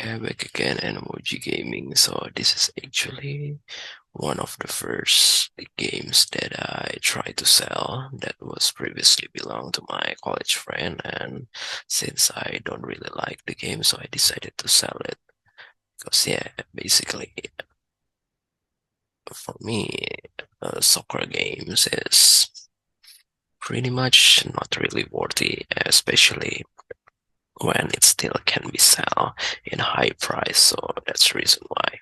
Okay, back again, Animoji Gaming. So this is actually one of the first games that I tried to sell that was previously belonged to my college friend, and since I don't really like the game, so I decided to sell it. Because yeah, basically for me, soccer games is pretty much not really worthy, especially when it still can be sell in high price. So that's the reason why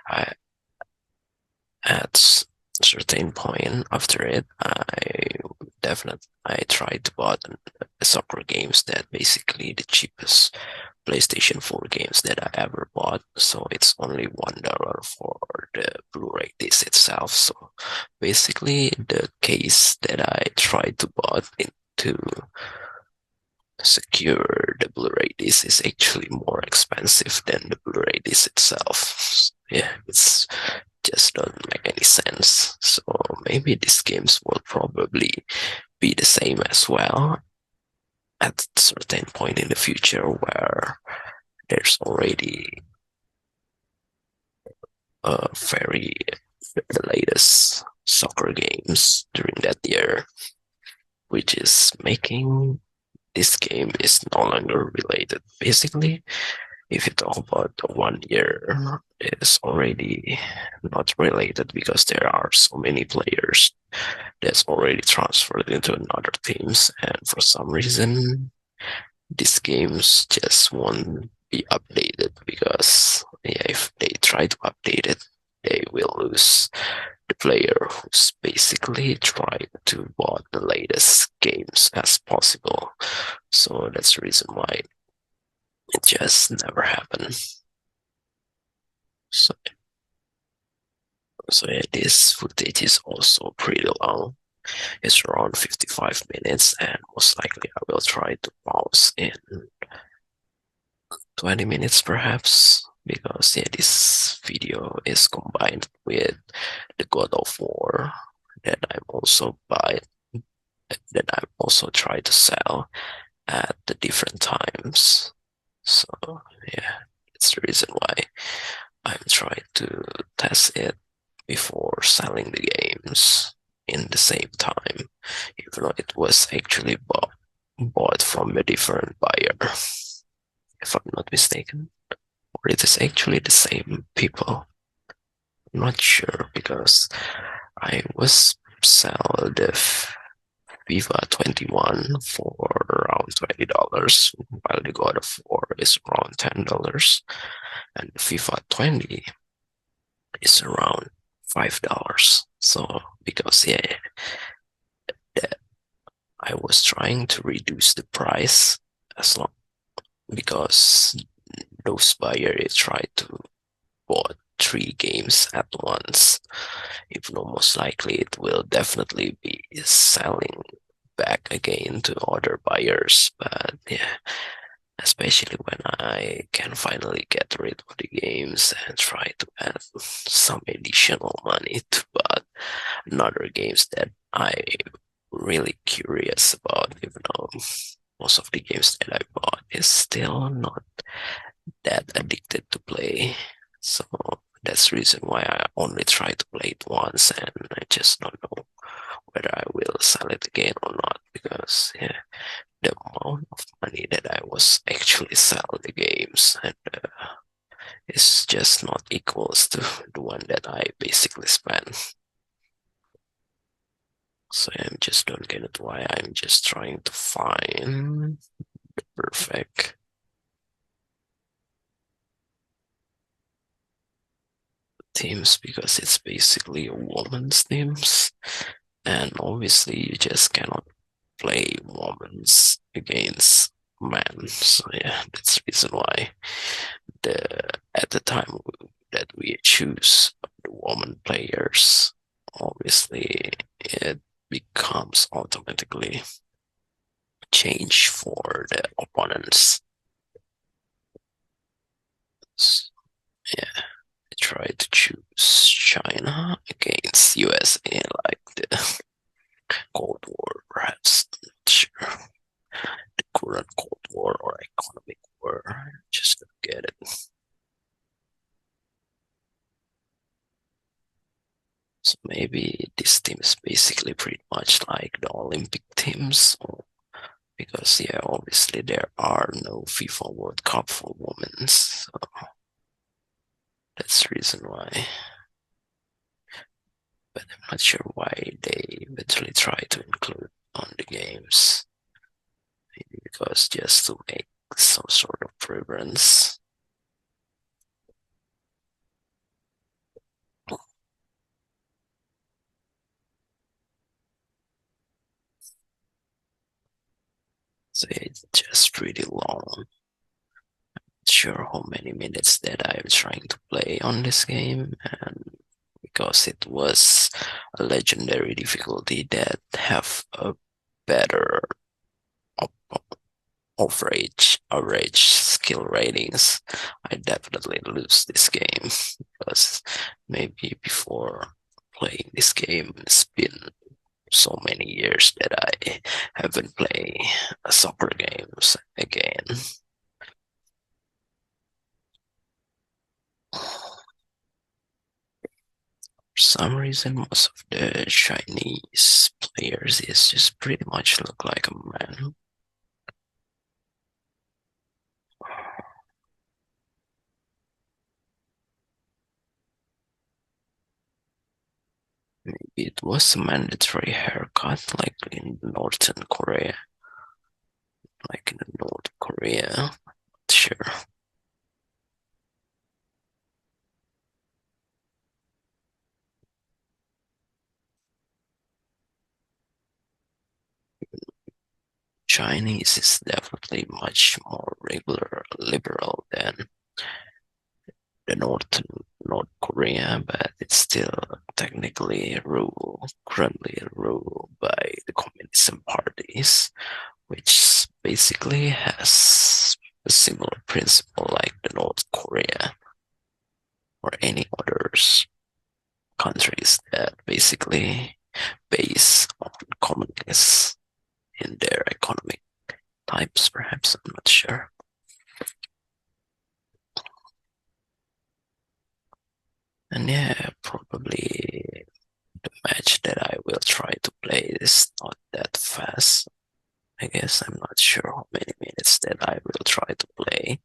I at certain point after it, I tried to buy soccer games that basically the cheapest PlayStation 4 games that I ever bought. So it's only $1 for the Blu-ray disc itself. So basically the case that I tried to buy to secure the Blu-ray disc is actually more expensive than the Blu-ray disc itself. Yeah, it's just don't make any sense. So maybe these games will probably be the same as well at a certain point in the future where there's already very the latest soccer games during that year, which is making this game is no longer related. Basically, if you talk about the 1 year, it's already not related because there are so many players that's already transferred into another teams, and for some reason these games just won't be updated because yeah, if they try to update it, they will lose the player who's basically trying to buy the latest games as possible. So that's the reason why it just never happened. So, so yeah, this footage is also pretty long. It's around 55 minutes, and most likely I will try to pause in 20 minutes perhaps, because yeah, this video is combined with the God of War that I'm also buy that I'm also try to sell at the different times. So yeah, it's the reason why I'm trying to test it before selling the games in the same time, even though it was actually bought from a different buyer, if I'm not mistaken. Or it is actually the same people. I'm not sure because I was sell the FIFA 21 for around $20, while the God of War is around $10, and FIFA 20 is around $5. So because yeah, that I was trying to reduce the price as long because those buyers tried to bought 3 games at once, even though most likely it will definitely be selling back again to other buyers. But yeah, especially when I can finally get rid of the games and try to add some additional money to buy another games that I'm really curious about, even though most of the games that I bought is still not that addicted to play. So that's the reason why I only try to play it once, and I just don't know whether I will sell it again or not, because yeah, the amount of money that I was actually sell the games and is just not equals to the one that I basically spent. So I'm just don't get it why I'm just trying to find the perfect teams, because it's basically a woman's teams, and obviously you just cannot play women's against men. So yeah, that's the reason why the at the time that we choose the woman players, obviously it becomes automatically change for the opponents. So, yeah, I try to choose China against USA, like the Cold War, perhaps. Not sure. The current Cold War or economic war. Just don't get it. maybe this team is basically pretty much like the Olympic teams, because yeah, obviously there are no FIFA World Cup for women, so that's the reason why. But I'm not sure why they eventually try to include on the games. Maybe because just to make some sort of preference. So it's just pretty long. Sure how many minutes that I'm trying to play on this game, and because it was a legendary difficulty that have a better average skill ratings, I definitely lose this game because maybe before playing this game, it's been so many years that I haven't played soccer games again. For some reason, most of the Chinese players is just pretty much look like a man. It was a mandatory haircut, like in Northern Korea, like in North Korea. Sure, Chinese is definitely much more regular, liberal than the North Korea, but it's still technically currently ruled by the communism parties, which basically has a similar principle like the North Korea or any others countries that basically base on communists in their economic types, perhaps, I'm not sure. And yeah, probably the match that I will try to play is not that fast. I guess I'm not sure how many minutes that I will try to play.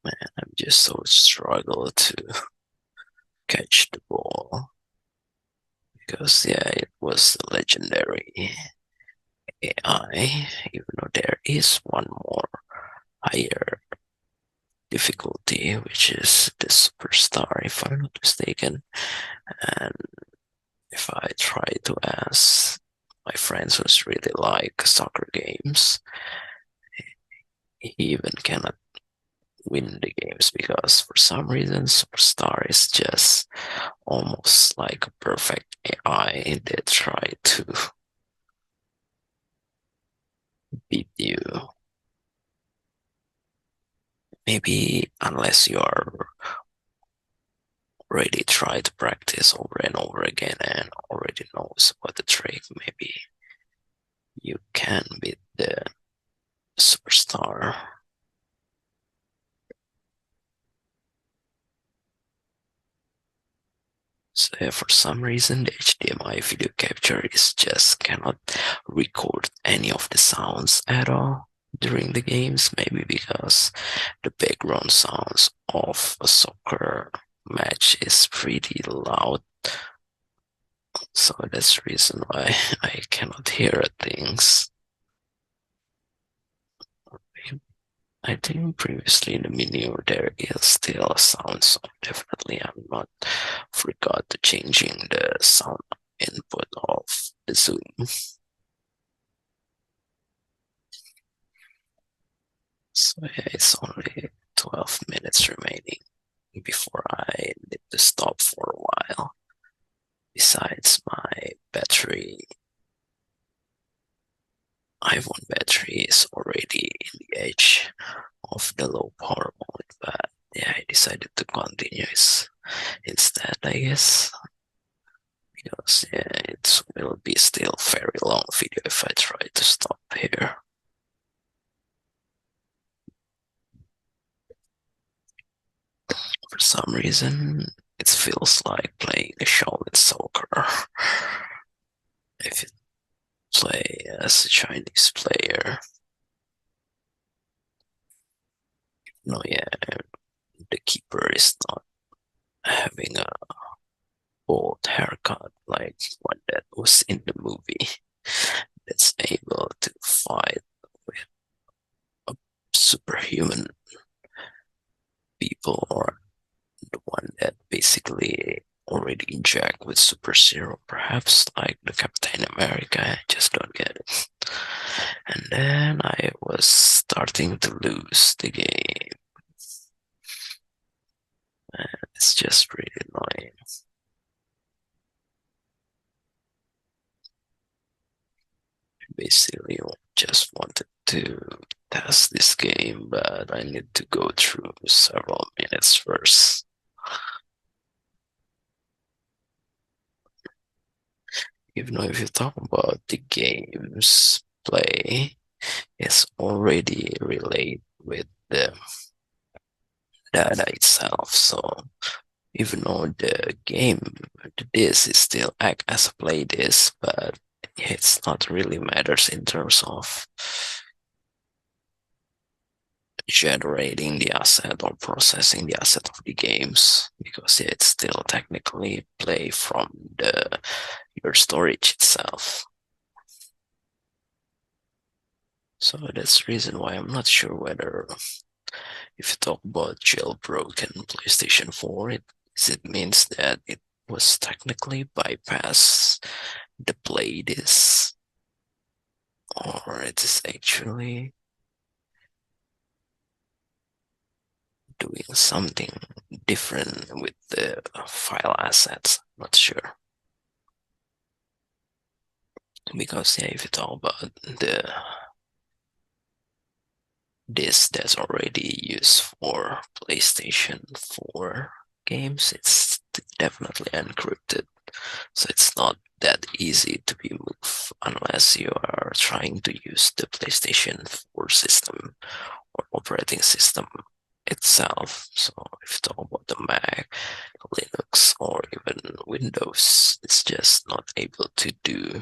Man, I'm just so struggle to catch the ball because yeah, it was legendary AI, even though there is one more higher difficulty, which is the superstar, if I'm not mistaken. And if I try to ask my friends who's really like soccer games, he even cannot win the games because for some reason superstar is just almost like a perfect AI that try to beat you. Maybe unless you are already try to practice over and over again and already knows about the trick, maybe you can beat the superstar. So yeah, for some reason, the HDMI video capture is just cannot record any of the sounds at all during the games. Maybe because the background sounds of a soccer match is pretty loud. So that's the reason why I cannot hear things. I think previously in the menu there is still a sound, so definitely I'm not forgot to changing the sound input of the Zoom. So yeah, it's only 12 minutes remaining before I need to stop for a while. Besides, my iPhone battery is already in the edge of the low power mode, but yeah, I decided to continue instead, I guess, because yeah, it will be still very long video if I try to stop here. For some reason, it feels like playing a show in soccer. If you play as a Chinese player, no, yeah, the keeper is not having a bald haircut like one that was in the movie that's able to fight with superhuman people, or the one that basically already inject with super serum, perhaps like the Captain America. I just don't get it. And then I was starting to lose the game. And it's just really annoying. Basically, just wanted to test this game, but I need to go through several minutes first. Even though if you talk about the game's play, it's already related with the data itself. So even though the game, the disk is still act as a play disk, but it's not really matters in terms of generating the asset or processing the asset of the games, because it's still technically play from the your storage itself. So that's the reason why I'm not sure whether, if you talk about jailbroken PlayStation 4, it means that it was technically bypassed the play disk, or it is actually doing something different with the file assets. Not sure. Because yeah, if you talk about the disk that's already used for PlayStation 4 games, it's definitely encrypted. So it's not that easy to be moved unless you are trying to use the PlayStation 4 system or operating system itself. So if you talk about the Mac, Linux, or even Windows, it's just not able to do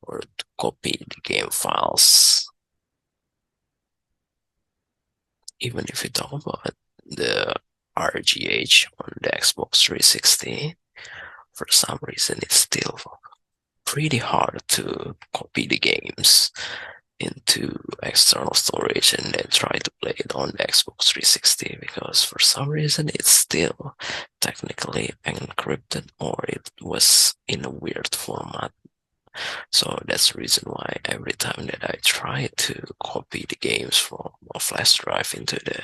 or to copy the game files. Even if you talk about the RGH on the Xbox 360, for some reason it's still pretty hard to copy the games into external storage and then try to play it on the Xbox 360, because for some reason it's still technically encrypted, or it was in a weird format. So that's the reason why every time that I try to copy the games from a flash drive into the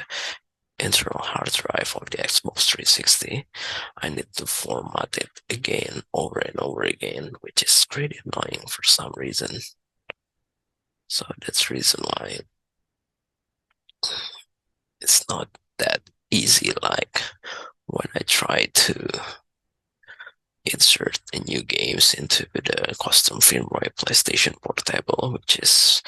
internal hard drive of the Xbox 360, I need to format it again over and over again, which is pretty annoying for some reason. So that's the reason why it's not that easy like when I try to insert the new games into the custom firmware PlayStation Portable, which is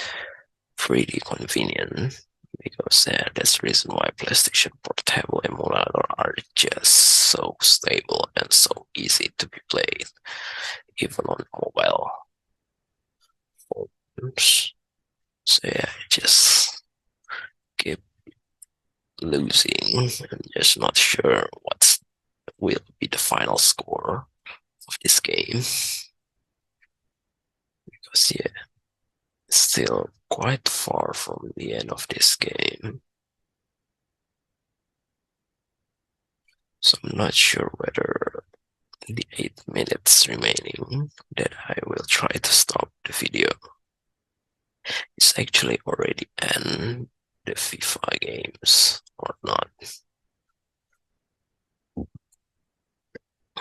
pretty convenient, because that's the reason why PlayStation Portable emulator are just so stable and so easy to be played, even on mobile phones. So yeah, I just keep losing. I'm just not sure what will be the final score of this game, because yeah, it's still quite far from the end of this game. So I'm not sure whether the 8 minutes remaining that I will try to stop the video is actually already end the FIFA games or not.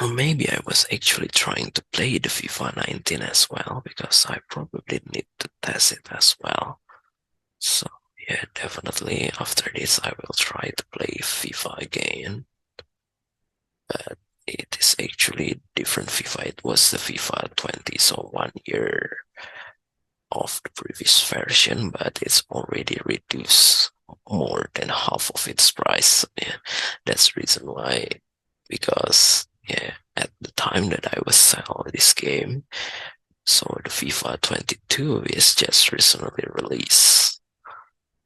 Or maybe I was actually trying to play the FIFA 19 as well, because I probably need to test it as well. So yeah, definitely after this I will try to play FIFA again. But it is actually difficult different FIFA. It was the FIFA 20, so 1 year of the previous version, but it's already reduced more than half of its price. Yeah, that's the reason why. Because yeah, at the time that I was selling this game, so the FIFA 22 is just recently released.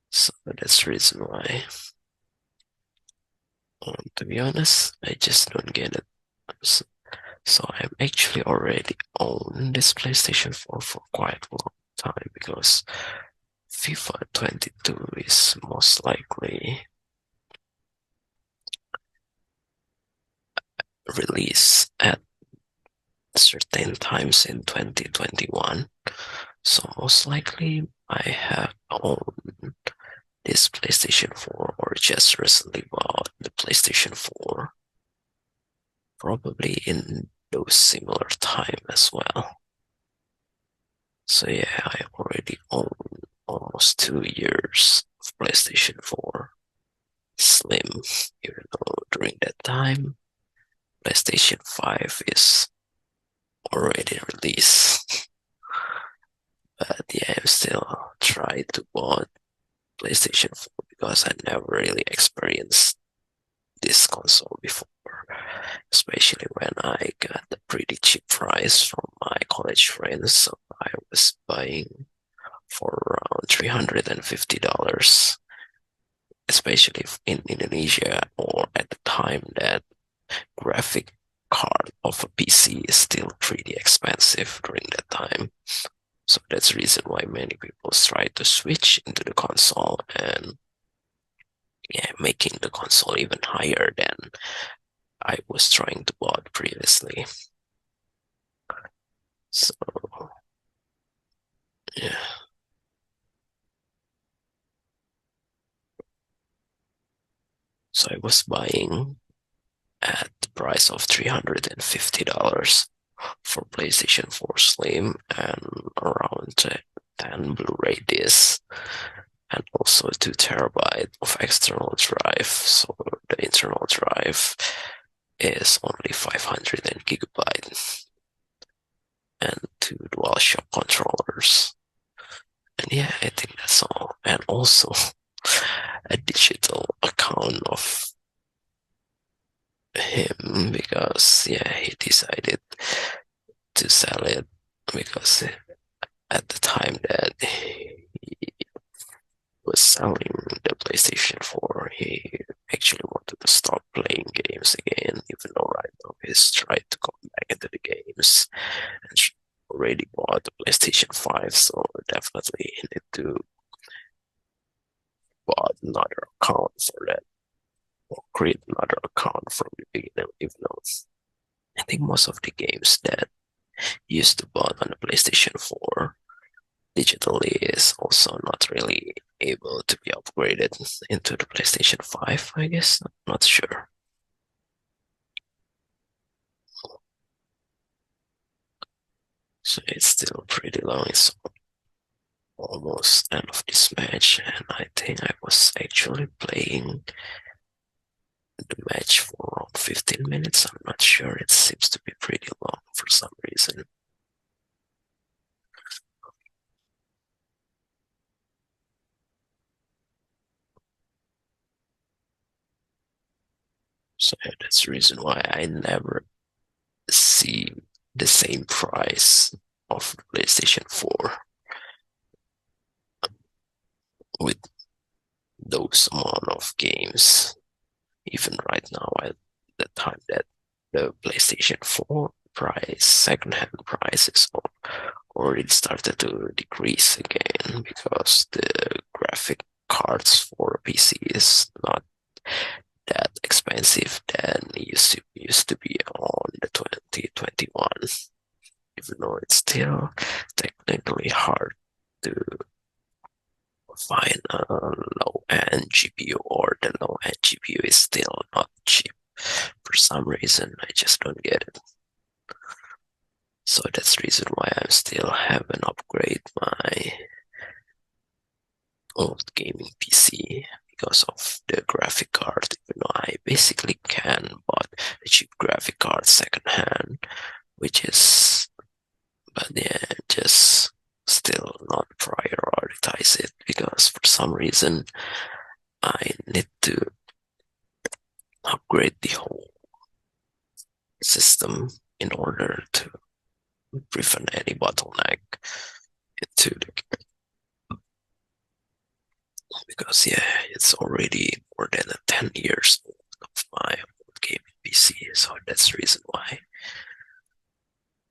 So that's the reason why. To be honest, I just don't get it. So, so I'm actually already own this PlayStation 4 for quite a long time because FIFA 22 is most likely released at certain times in 2021. So most likely I have owned this PlayStation 4 or just recently bought the PlayStation 4, probably in those similar time as well. So yeah, I already own almost 2 years of PlayStation 4 Slim, even though during that time PlayStation 5 is already released. But yeah, I'm still trying to buy PlayStation 4 because I never really experienced this console before, especially when I got a pretty cheap price from my college friends. So I was buying for around $350, especially in Indonesia, or at the time that graphic card of a PC is still pretty expensive during that time. So that's the reason why many people try to switch into the console and yeah, making the console even higher than I was trying to buy previously. So yeah, so I was buying at the price of $350 for PlayStation 4 Slim and around 10 Blu-ray discs and also 2 TB of external drive. So the internal drive is only 500 gigabytes and 2 DualShock controllers. And yeah, I think that's all. And also a digital account of him because yeah, he decided to sell it because at the time that he was selling the PlayStation 4, he actually wanted to stop playing games again, even though right now he's tried to come back into the games and already bought the PlayStation 5, so definitely he need to buy another account for that or create another account from the beginning, even though I think most of the games that used to bought on the PlayStation 4 digitally is also not really able to be upgraded into the PlayStation 5, I guess. I'm not sure. So it's still pretty long. It's almost end of this match, and I think I was actually playing the match for around 15 minutes. I'm not sure. It seems to be pretty long for some reason. So yeah, that's the reason why I never see the same price of PlayStation 4 with those amount of games. Even right now, at the time that the PlayStation 4 price, second-hand prices already started to decrease again because the graphic cards for PC is not that expensive than it used to be on the 2021. Even though it's still technically hard to find a low-end GPU, or the low-end GPU is still not cheap. For some reason, I just don't get it. So that's the reason why I still haven't upgraded my old gaming PC because of the graphic card. Even though I basically can buy a cheap graphic card secondhand, which is, but yeah, just still not prioritize it because for some reason I need to upgrade the whole system in order to prevent any bottleneck into the, because yeah, it's already more than 10 years old of my old gaming PC, so that's the reason why.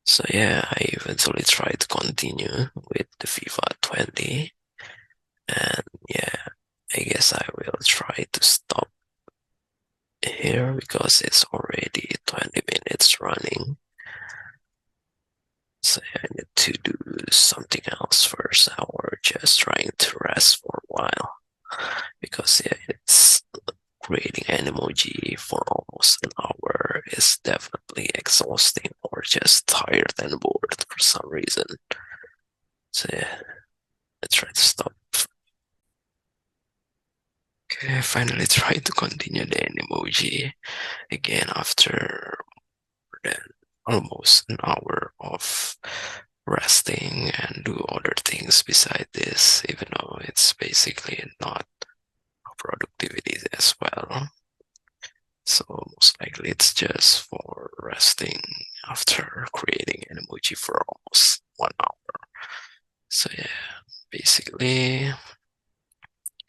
So yeah, I eventually tried to continue with the FIFA 20, and yeah, I guess I will try to stop here because it's already 20 minutes running. So I need to do something else first, or just trying to rest for a while because yeah, it's creating Animoji for almost an hour is definitely exhausting or just tired and bored for some reason. So yeah, I try to stop. Okay, I finally tried to continue the Animoji again after then almost an hour of resting and do other things beside this, even though it's basically not productivity as well. So most likely it's just for resting after creating an emoji for almost 1 hour. So yeah, basically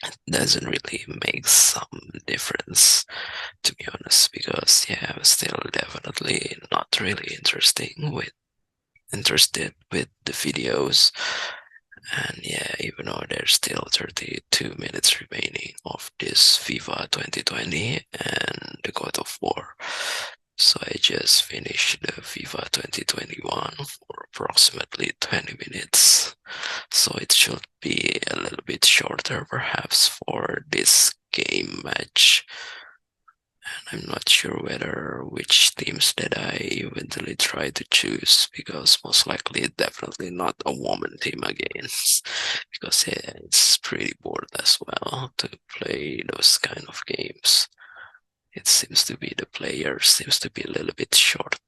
it doesn't really make some difference, to be honest, because yeah, I'm still definitely not really interested with the videos. And yeah, even though there's still 32 minutes remaining of this FIFA 2020 and the God of War. So I just finished the FIFA 2021 for approximately 20 minutes. So it should be a little bit shorter perhaps for this game match. I'm not sure whether which teams that I eventually try to choose because most likely definitely not a woman team again because yeah, it's pretty bored as well to play those kind of games. It seems to be the player seems to be a little bit short,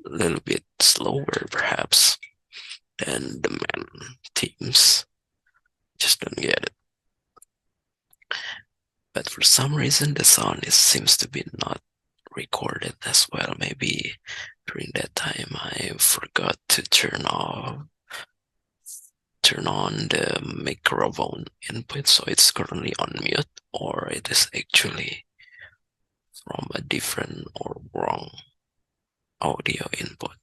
a little bit slower perhaps than the men teams. Just don't get it. But for some reason the sound seems to be not recorded as well. Maybe during that time I forgot to turn on the microphone input, so it's currently on mute, or it is actually from a different or wrong audio input.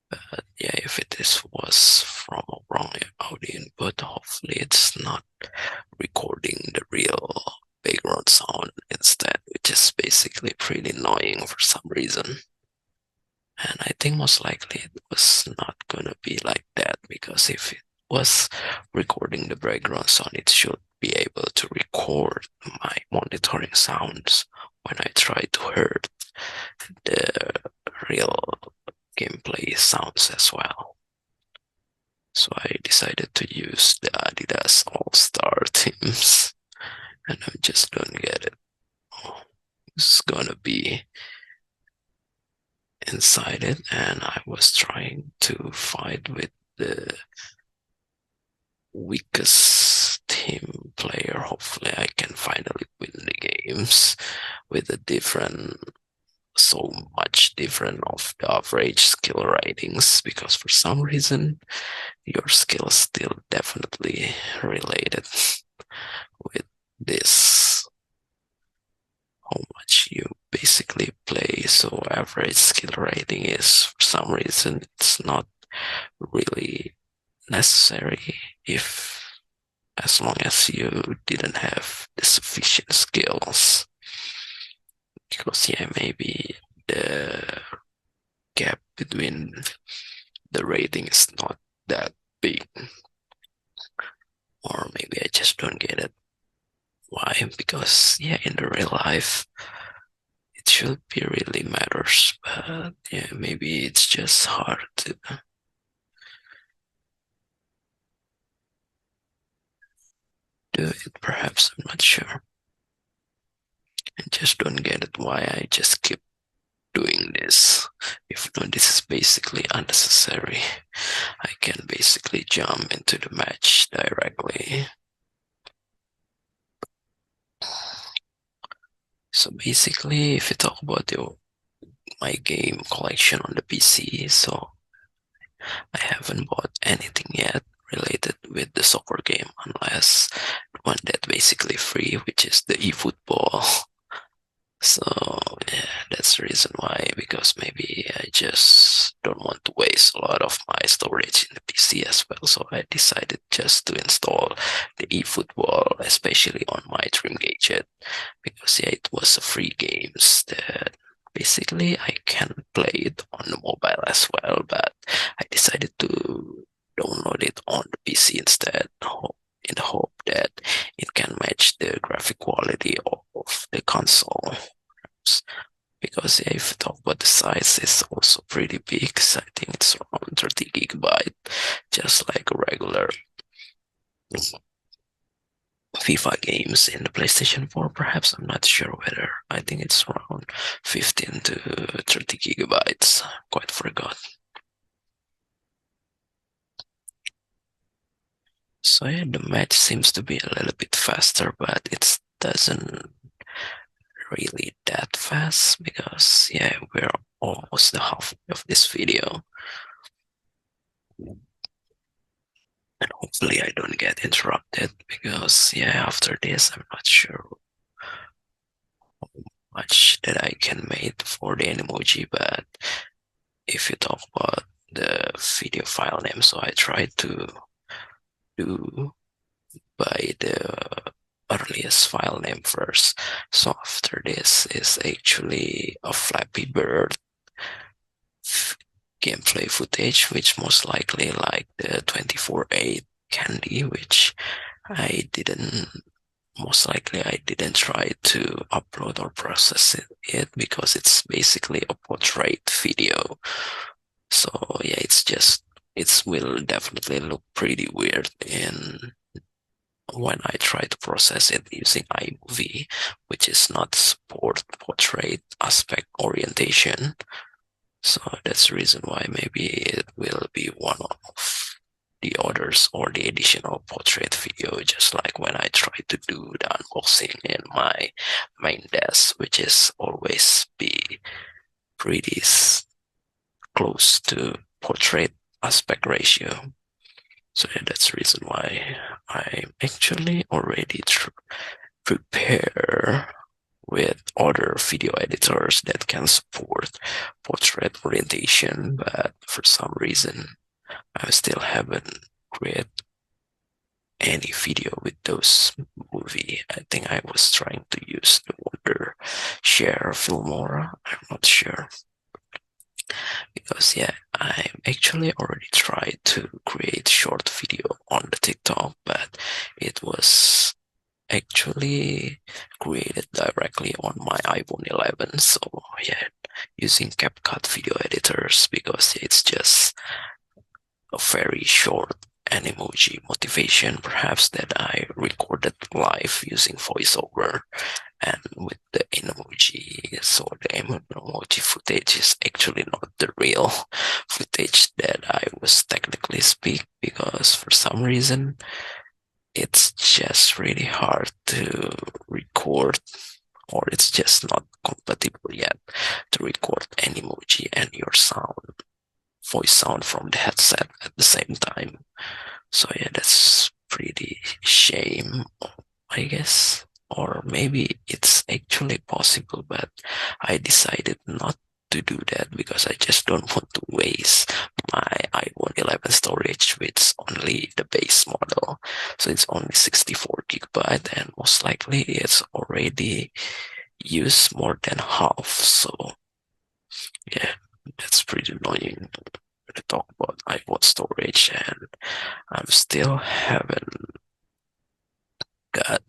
But yeah, if was from a wrong audio input, hopefully it's not recording the real background sound instead, which is basically pretty annoying for some reason. And I think most likely it was not gonna be like that because if it was recording the background sound, it should be able to record my monitoring sounds when I try to hear the real gameplay sounds as well. So I decided to use the Adidas All-Star teams, and I just don't get it. It's gonna be inside it, and I was trying to fight with the weakest team player. Hopefully I can finally win the games with a different, so much different of the average skill ratings, because for some reason your skill is still definitely related with this, how much you basically play. So average skill rating is, for some reason, it's not really necessary if, as long as you didn't have the sufficient skills. Because yeah, maybe the gap between the rating is not that big, or maybe I just don't get it. Why? Because yeah, in the real life it should be really matters, but yeah, maybe it's just hard to do it. Perhaps, I'm not sure. I just don't get it why I just keep doing this. If no, this is basically unnecessary. I can basically jump into the match directly. So basically, if you talk about my game collection on the PC, so I haven't bought anything yet related with the soccer game unless one that basically free, which is the eFootball. So yeah, that's the reason why, because maybe I just don't want to waste a lot of my storage in the PC as well. So I decided just to install the eFootball, especially on my Dream Gadget, because yeah, it was a free games that basically I can play it on the mobile as well, but I decided to download it on the PC instead, in the hope that it can match the graphic quality of the console. Because yeah, if you talk about the size, it's also pretty big. So I think it's around 30 gigabyte, just like a regular FIFA games in the PlayStation 4. Perhaps I'm not sure whether. I think it's around 15 to 30 gigabytes. Quite forgot. So yeah, the match seems to be a little bit faster, but it doesn't really that fast because yeah, we're almost the halfway of this video. And hopefully I don't get interrupted because yeah, after this I'm not sure how much that I can make for the Animoji, but if you talk about the video file name, so I tried to do by the earliest file name first. So after this is actually a Flappy Bird gameplay footage, which most likely like the 24/8 Candy, which I didn't most likely I didn't try to upload or process it because it's basically a portrait video. So yeah, it will definitely look pretty weird in when I try to process it using iMovie, which is not support portrait aspect orientation. So that's the reason why maybe it will be one of the others or the additional portrait video, just like when I try to do the unboxing in my main desk, which is always be pretty close to portrait aspect ratio. So yeah, that's the reason why I'm actually already prepare with other video editors that can support portrait orientation, but for some reason I still haven't created any video with those movie. I think I was trying to use the Wonder Share Filmora. I'm not sure because yeah, I actually already tried to create short video on the TikTok, but it was actually created directly on my iPhone 11. So yeah, using CapCut video editors because it's just a very short Animoji motivation perhaps that I recorded live using voiceover and with the emoji. So the emoji footage is actually not the real footage that I was technically speak because for some reason it's just really hard to record or it's just not compatible yet to record an emoji and your voice sound from the headset at the same time. So yeah, that's pretty shame, I guess. Or maybe it's actually possible, but I decided not to do that because I just don't want to waste my iPhone 11 storage, which is only the base model. So it's only 64 gigabyte and most likely it's already used more than half. So yeah, that's pretty annoying to talk about iPhone storage and I'm still haven't got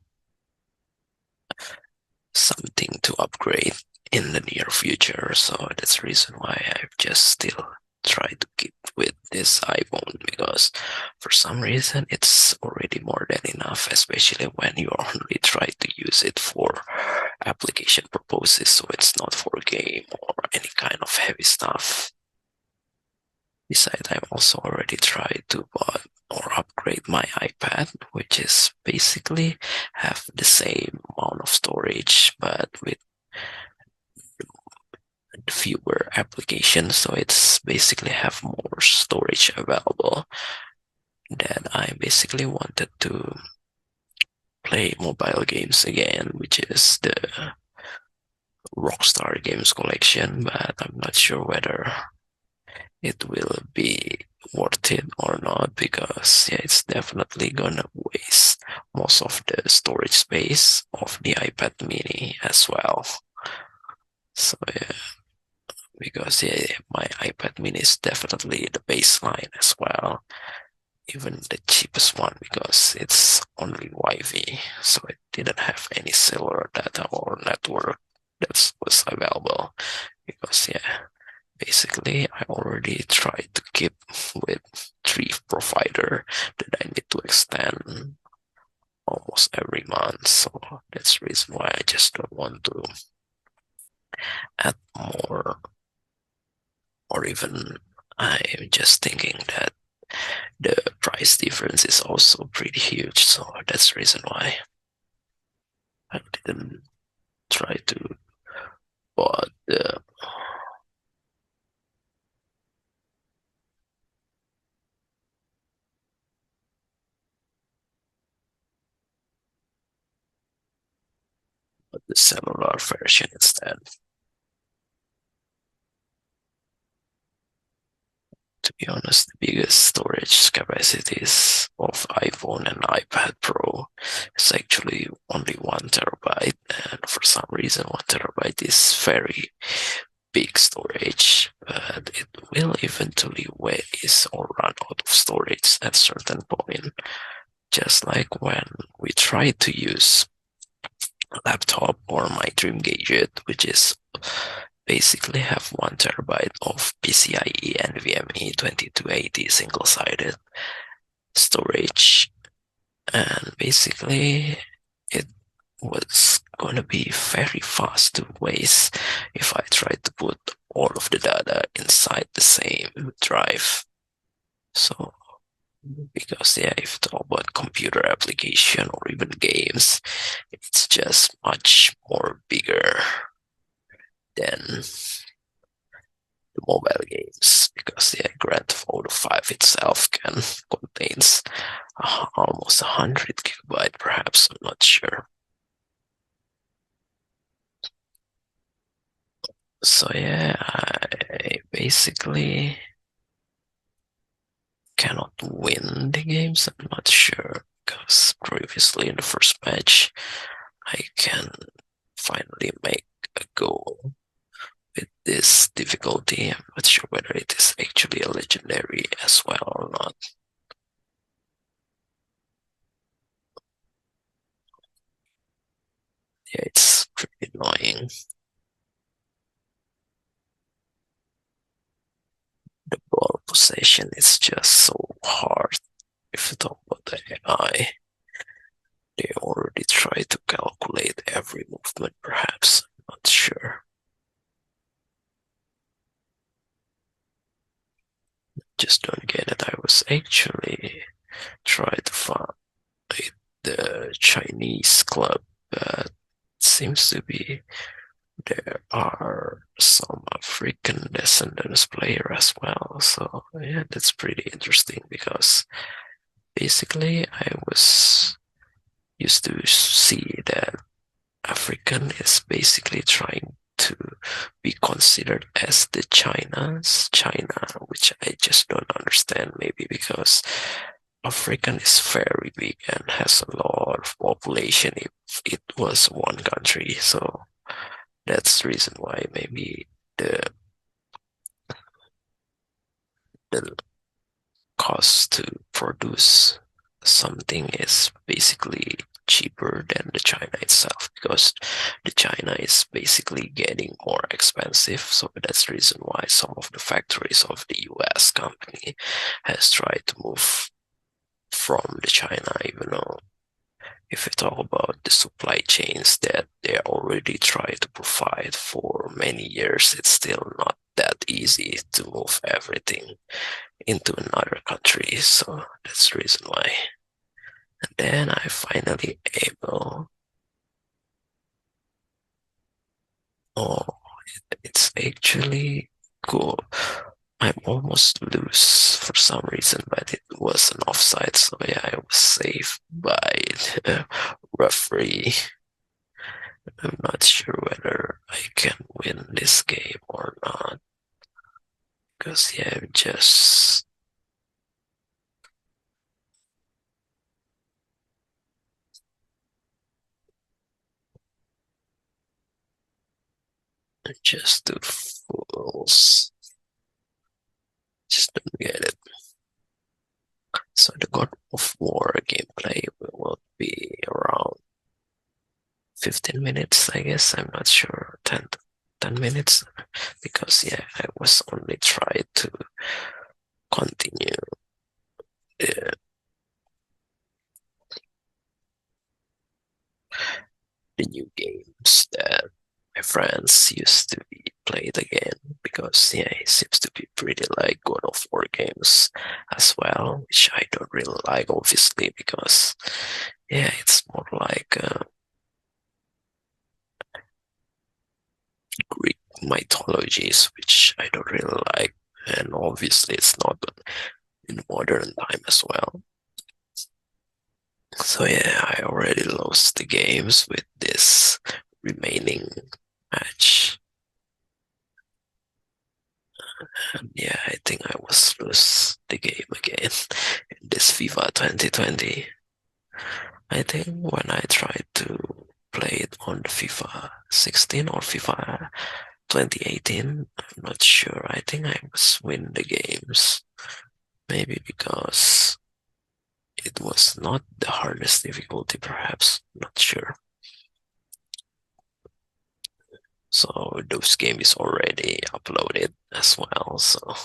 something to upgrade in the near future. So that's the reason why I've just still tried to keep with this iPhone because for some reason it's already more than enough, especially when you only try to use it for application purposes. So it's not for game or any kind of heavy stuff. Besides, I'm also already tried to buy or upgrade my iPad, which is basically have the same amount of storage, but with fewer applications. So it's basically have more storage available. Then I basically wanted to play mobile games again, which is the Rockstar Games collection, but I'm not sure whether it will be worth it or not because yeah, it's definitely gonna waste most of the storage space of the iPad mini as well. So yeah, because yeah, my iPad mini is definitely the baseline as well, even the cheapest one because it's only Wi-Fi, so it didn't have any cellular data or network that was available. Because yeah, basically I already tried to keep with three provider that I need to extend almost every month, so that's the reason why I just don't want to add more, or even I'm just thinking that the price difference is also pretty huge, so that's the reason why I didn't try to bought the cellular version instead. To be honest, the biggest storage capacities of iPhone and iPad Pro is actually only 1 terabyte, and for some reason, 1 terabyte is very big storage, but it will eventually waste or run out of storage at certain point. Just like when we try to use a laptop or my dream gadget, which is basically have 1 terabyte of PCIe NVMe 2280 single-sided storage, and basically it was going to be very fast to waste if I tried to put all of the data inside the same drive. So because yeah, if you talk about computer application or even games, it's just much more bigger than the mobile games because the Grand Theft Auto 5 itself can contains almost 100 GB, perhaps. I'm not sure. So yeah, I basically cannot win the games. I'm not sure because previously in the first match, I can finally make a goal with this difficulty. I'm not sure whether it is actually a legendary as well or not. Yeah, it's pretty annoying. The ball possession is just so hard. If you talk about the AI, they already try to calculate every movement, perhaps. I'm not sure. Just don't get it. I was actually trying to find the Chinese club, but it seems to be there are some African descendants player as well. So yeah, that's pretty interesting because basically I was used to see that African is basically trying to be considered as the China's China, which I just don't understand. Maybe because African is very big and has a lot of population if it was one country. So that's the reason why maybe the the cost to produce something is basically cheaper than the China itself because the China is basically getting more expensive. So that's the reason why some of the factories of the US company has tried to move from the China, even though if we talk about the supply chains that they already tried to provide for many years, it's still not that easy to move everything into another country, so that's the reason why. And then I finally able. Oh, it's actually cool. I almost lose for some reason, but it was an offside, so yeah, I was saved by the referee. I'm not sure whether I can win this game or not, because yeah, just do fools. Just don't get it. So the God of War gameplay will be around 15 minutes, I guess. I'm not sure. 10 minutes, because yeah, I was only trying to continue the, the new games that my friends used to be played again, because yeah, it seems to be pretty like God of War games as well, which I don't really like, obviously, because yeah, it's more like Greek mythologies, which I don't really like, and obviously it's not in modern time as well. So yeah, I already lost the games with this remaining match. And yeah, I think I was lose the game again in this FIFA 2020. I think when I tried to play it on the FIFA 16 or FIFA 2018, I'm not sure. I think I was win the games. Maybe because it was not the hardest difficulty, perhaps. Not sure. So those games is already uploaded as well. So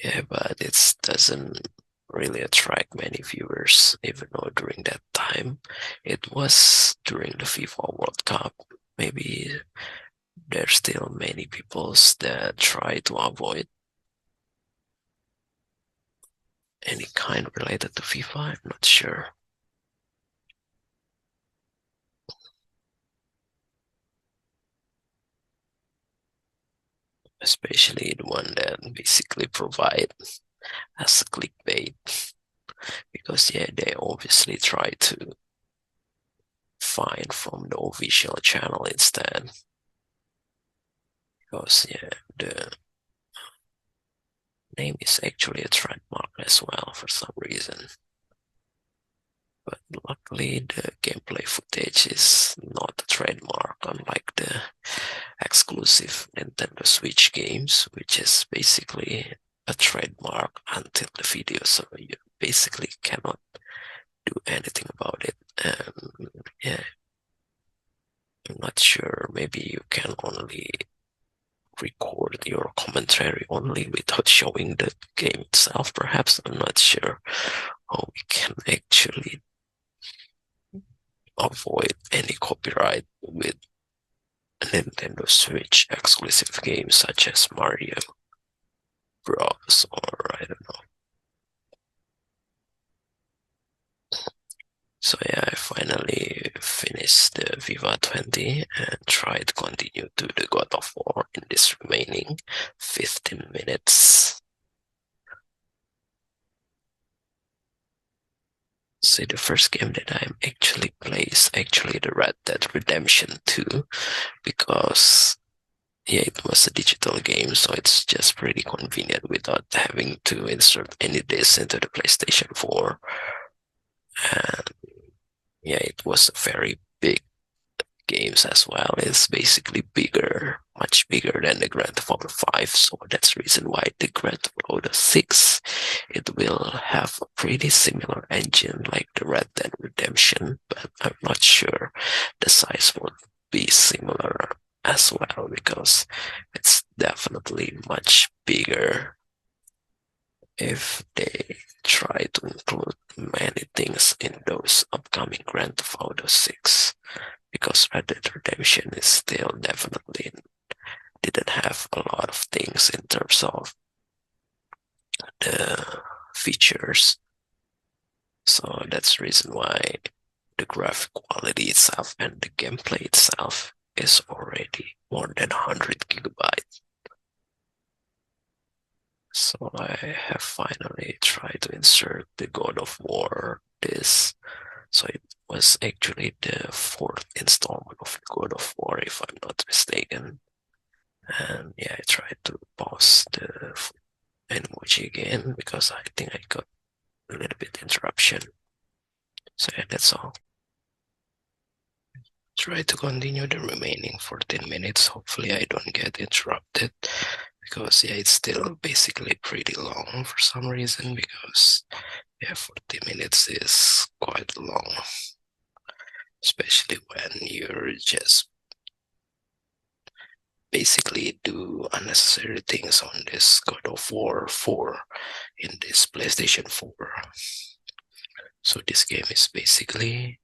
yeah, but it doesn't really attract many viewers, even though during that time it was during the FIFA World Cup. Maybe there's still many people that try to avoid any kind related to FIFA. I'm not sure. Especially the one that basically provide as a clickbait, because yeah, they obviously try to find from the official channel instead, because yeah, the name is actually a trademark as well for some reason. But luckily the gameplay footage is not a trademark, unlike the exclusive Nintendo Switch games, which is basically a trademark until the video, so you basically cannot do anything about it. And yeah, I'm not sure, maybe you can only record your commentary only without showing the game itself, perhaps. I'm not sure how we can actually avoid any copyright with a Nintendo Switch exclusive games such as Mario Bros. Or I don't know. So yeah, I finally finished the Viva 20 and tried to continue to the God of War in this remaining 15 minutes. So the first game that I'm actually play is actually the Red Dead Redemption 2, because yeah, it was a digital game, so it's just pretty convenient without having to insert any disc into the PlayStation 4. And yeah, it was a very big games as well. It's basically bigger, much bigger than the Grand Theft Auto 5, so that's the reason why the Grand Theft Auto 6, it will have a pretty similar engine like the Red Dead Redemption, but I'm not sure the size would be similar as well, because it's definitely much bigger if they try to include many things in those upcoming Grand Theft Auto 6, because Red Dead Redemption is still definitely didn't have a lot of things in terms of the features. So that's the reason why the graphic quality itself and the gameplay itself is already more than 100 gigabytes. So I have finally tried to insert the God of War this. So it was actually the fourth installment of God of War, if I'm not mistaken. And yeah, I tried to pause the Animoji again because I think I got a little bit interruption. So yeah, that's all. Try to continue the remaining 14 minutes. Hopefully I don't get interrupted because yeah, it's still basically pretty long for some reason because yeah, 40 minutes is quite long, especially when you're just basically do unnecessary things on this God of War 4 in this PlayStation 4. So this game is basically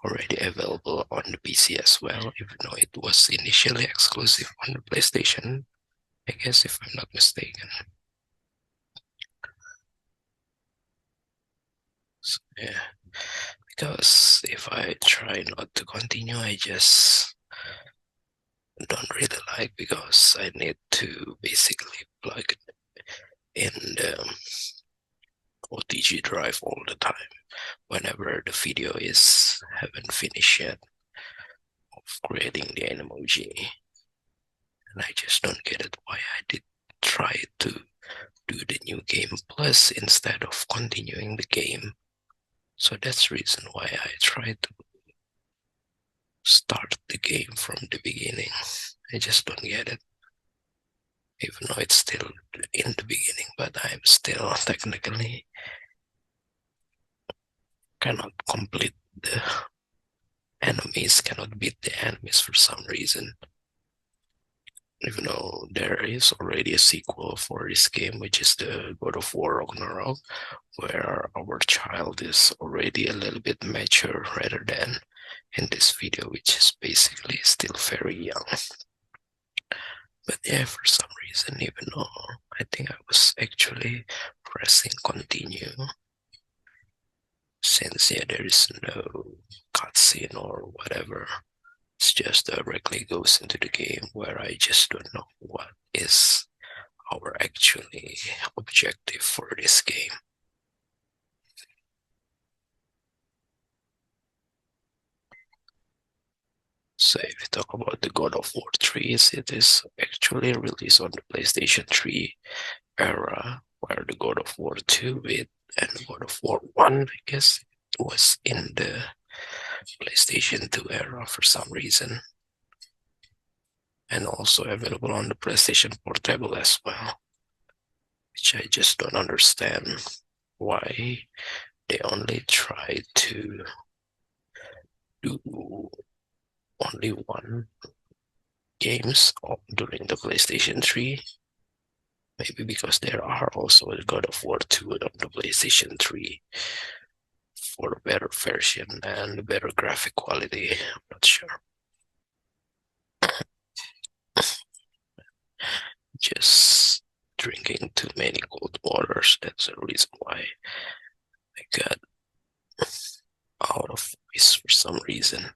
already available on the PC as well, even though it was initially exclusive on the PlayStation, I guess, if I'm not mistaken. So, yeah, because if I try not to continue, I just don't really like because I need to basically plug in the OTG drive all the time whenever the video is haven't finished yet of creating the Animoji. And I just don't get it why I did try to do the new game plus instead of continuing the game. So that's the reason why I tried to start the game from the beginning. I just don't get it. Even though it's still in the beginning, but I'm still technically cannot complete the enemies, cannot beat the enemies for some reason. Even though there is already a sequel for this game, which is the God of War Ragnarok, where our child is already a little bit mature rather than in this video, which is basically still very young. But yeah, for some reason, even though I think I was actually pressing continue, since yeah, there is no cutscene or whatever, it's just directly goes into the game where I just don't know what is our actually objective for this game. So if you talk about the God of War 3, it is actually released on the PlayStation 3 era, where the God of War 2 and God of War 1, I guess, was in the PlayStation 2 era for some reason. And also available on the PlayStation Portable as well, which I just don't understand why they only try to do only one games during the PlayStation 3. Maybe because there are also the God of War 2 on the PlayStation 3 for a better version and better graphic quality. I'm not sure. Just drinking too many cold waters. That's the reason why I got out of voice for some reason.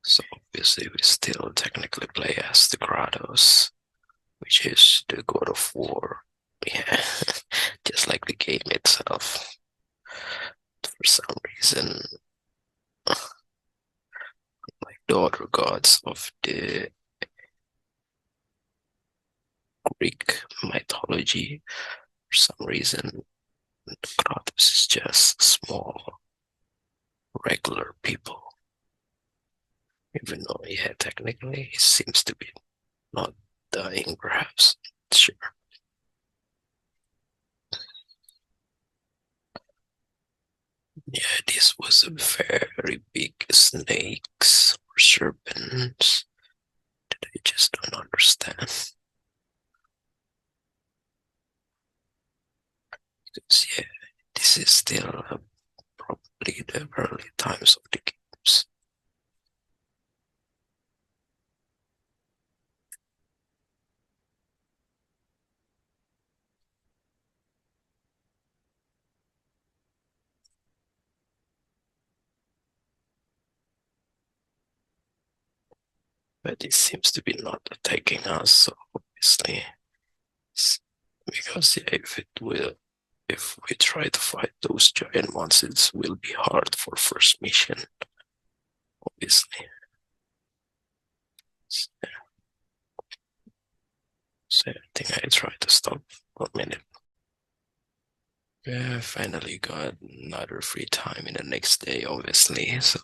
So obviously we still technically play as the Kratos, which is the God of War. Yeah, just like the game itself. For some reason, like the other gods of the Greek mythology, for some reason, Kratos is just small, regular people. Even though, yeah, technically he seems to be not dying, perhaps. Sure. Yeah, this was a very big snakes or serpents that I just don't understand. Because, yeah, this is still a but it seems to be not attacking us, so obviously, because yeah, if we try to fight those giant ones, it will be hard for first mission, obviously. So I think I try to stop for a minute. Yeah, I finally got another free time in the next day, obviously. So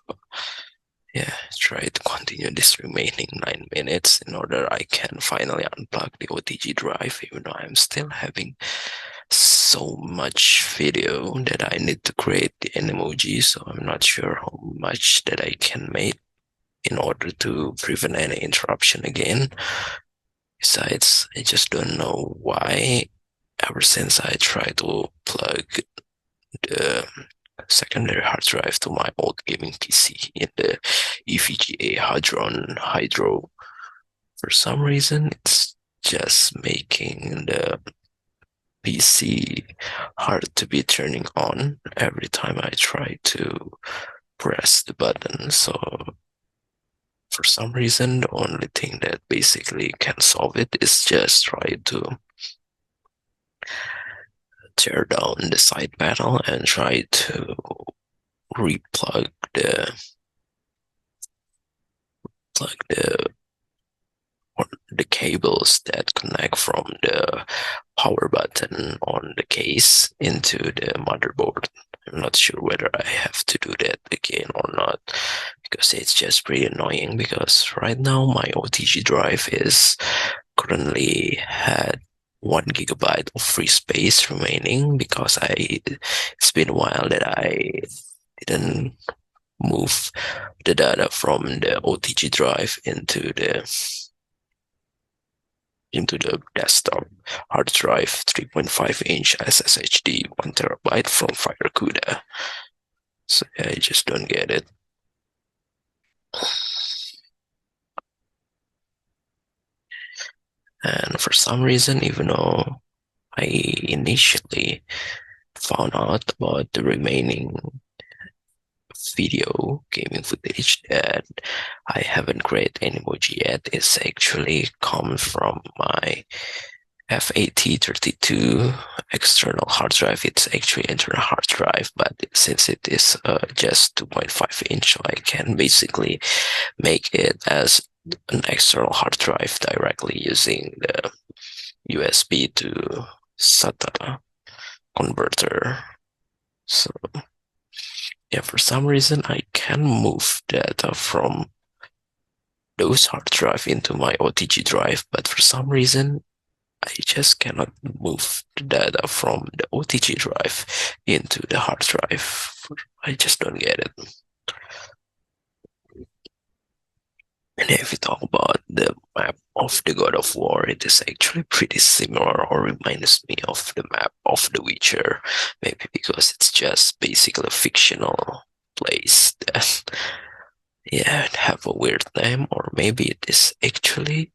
yeah, try to continue this remaining 9 minutes in order I can finally unplug the OTG drive, even though I'm still having so much video that I need to create the Animoji, so I'm not sure how much that I can make in order to prevent any interruption again. Besides, I just don't know why ever since I tried to plug the secondary hard drive to my old gaming PC in the EVGA Hydro, for some reason it's just making the PC hard to be turning on every time I try to press the button. So for some reason, the only thing that basically can solve it is just try to tear down the side panel and try to replug the the cables that connect from the power button on the case into the motherboard. I'm not sure whether I have to do that again or not, because it's just pretty annoying, because right now my OTG drive is currently had 1 GB of free space remaining, because it's been a while that I didn't move the data from the OTG drive into the desktop hard drive 3.5-inch SSHD 1 TB from Firecuda. So yeah, I just don't get it. And for some reason, even though I initially found out about the remaining video gaming footage that I haven't created Animoji yet, it's actually come from my FAT32 external hard drive. It's actually internal hard drive, but since it is just 2.5-inch, so I can basically make it as an external hard drive directly using the USB to SATA converter. So yeah, for some reason I can move data from those hard drive into my OTG drive, but for some reason I just cannot move the data from the OTG drive into the hard drive. I just don't get it. And if we talk about the map of the God of War, it is actually pretty similar, or reminds me of the map of The Witcher. Maybe because it's just basically a fictional place that, yeah, it have a weird name, or maybe it is actually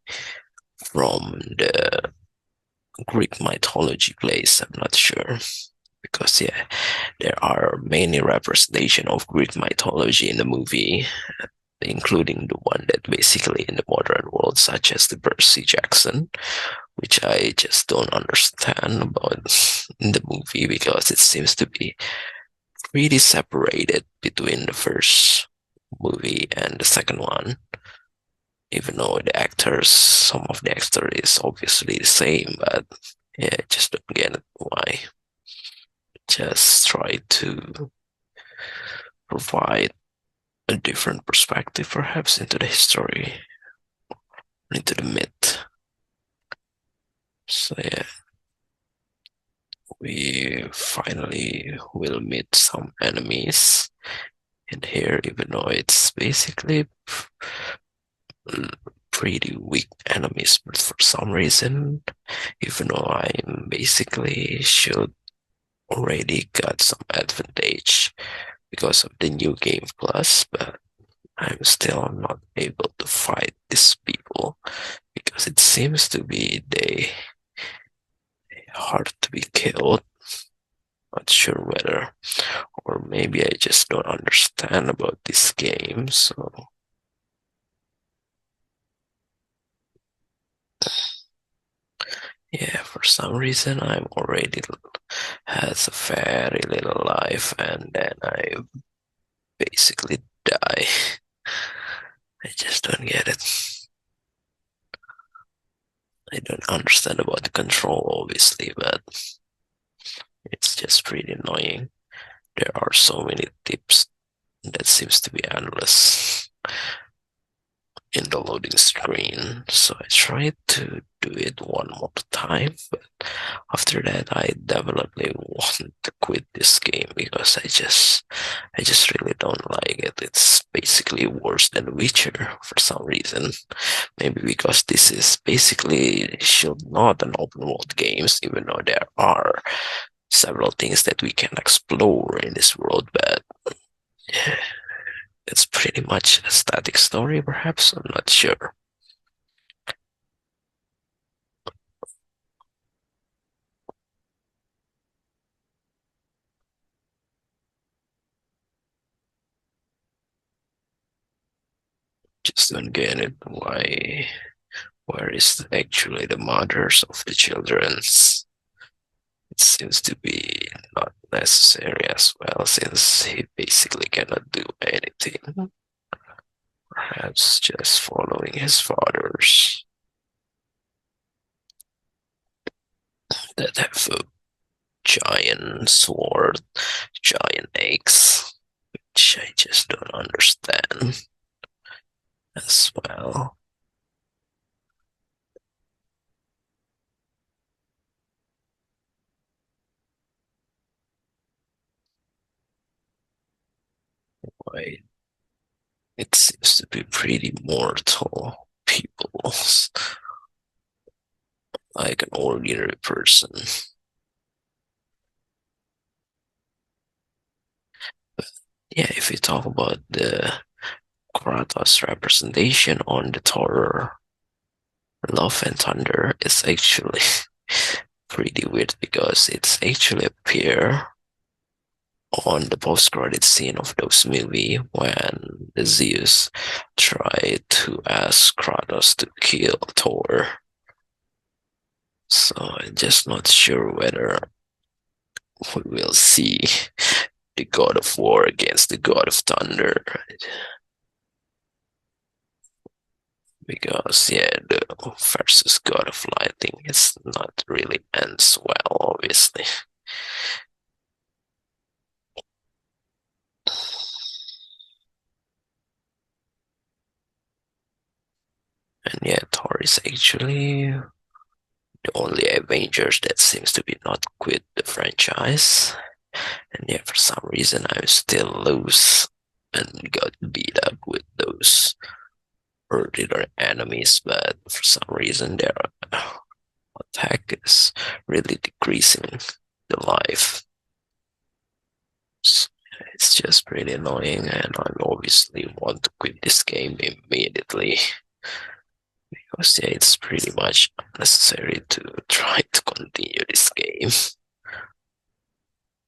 from the Greek mythology place. I'm not sure, because yeah, there are many representation of Greek mythology in the movie, including the one that basically in the modern world, such as the Percy Jackson, which I just don't understand about in the movie, because it seems to be pretty separated between the first movie and the second one, even though some of the actors is obviously the same, but yeah, I just don't get it why. Just try to provide a different perspective, perhaps, into the history, into the myth. So yeah, we finally will meet some enemies in here, even though it's basically pretty weak enemies, but for some reason, even though I'm basically should already got some advantage because of the new game plus, but I'm still not able to fight these people, because it seems to be they hard to be killed. Not sure whether, or maybe I just don't understand about this game. So Yeah, for some reason I'm already has a very little life and then I basically die. I just don't get it. I don't understand about the control obviously, but it's just pretty annoying. There are so many tips that seems to be endless in the loading screen. So I tried to do it one more time, but after that I definitely want to quit this game because I just really don't like it. It's basically worse than Witcher for some reason. Maybe because this is basically should not an open world games, even though there are several things that we can explore in this world, but yeah, it's pretty much a static story, perhaps. I'm not sure. Just don't get it. Where is actually the mothers of the children's? It seems to be not necessary as well, since he basically cannot do anything. Perhaps just following his father's that have a giant sword, giant axe, which I just don't understand as well. Why it seems to be pretty mortal people, like an ordinary person. Yeah, if you talk about the Kratos representation on the Thor Love and Thunder, it's actually pretty weird because it's actually appear on the post-credit scene of those movie when the Zeus tried to ask Kratos to kill Thor. So I'm just not sure whether we will see the God of War against the God of Thunder. Because yeah, the versus God of Lighting is not really ends well, obviously. And yeah, Thor is actually the only Avengers that seems to be not quit the franchise. And yeah, for some reason I still lose and got beat up with those earlier enemies, but for some reason their attack is really decreasing the life. So it's just pretty annoying, and I obviously want to quit this game immediately because yeah, it's pretty much unnecessary to try to continue this game.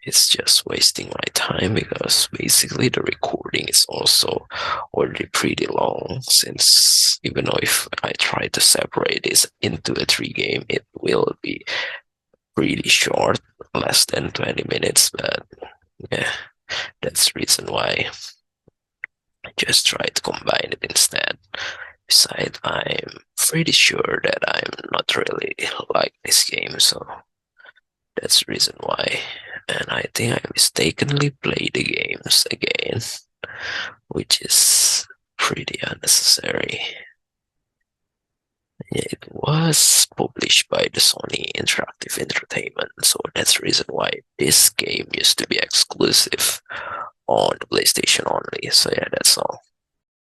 It's just wasting my time because basically the recording is also already pretty long, since even though if I try to separate this into a three game, it will be pretty short, less than 20 minutes, but yeah, that's the reason why I just try to combine it instead. Besides, I'm pretty sure that I'm not really like this game, so that's the reason why. And I think I mistakenly played the games again, which is pretty unnecessary. Yeah, it was published by the Sony Interactive Entertainment, so that's the reason why this game used to be exclusive on the PlayStation only. So yeah, that's all.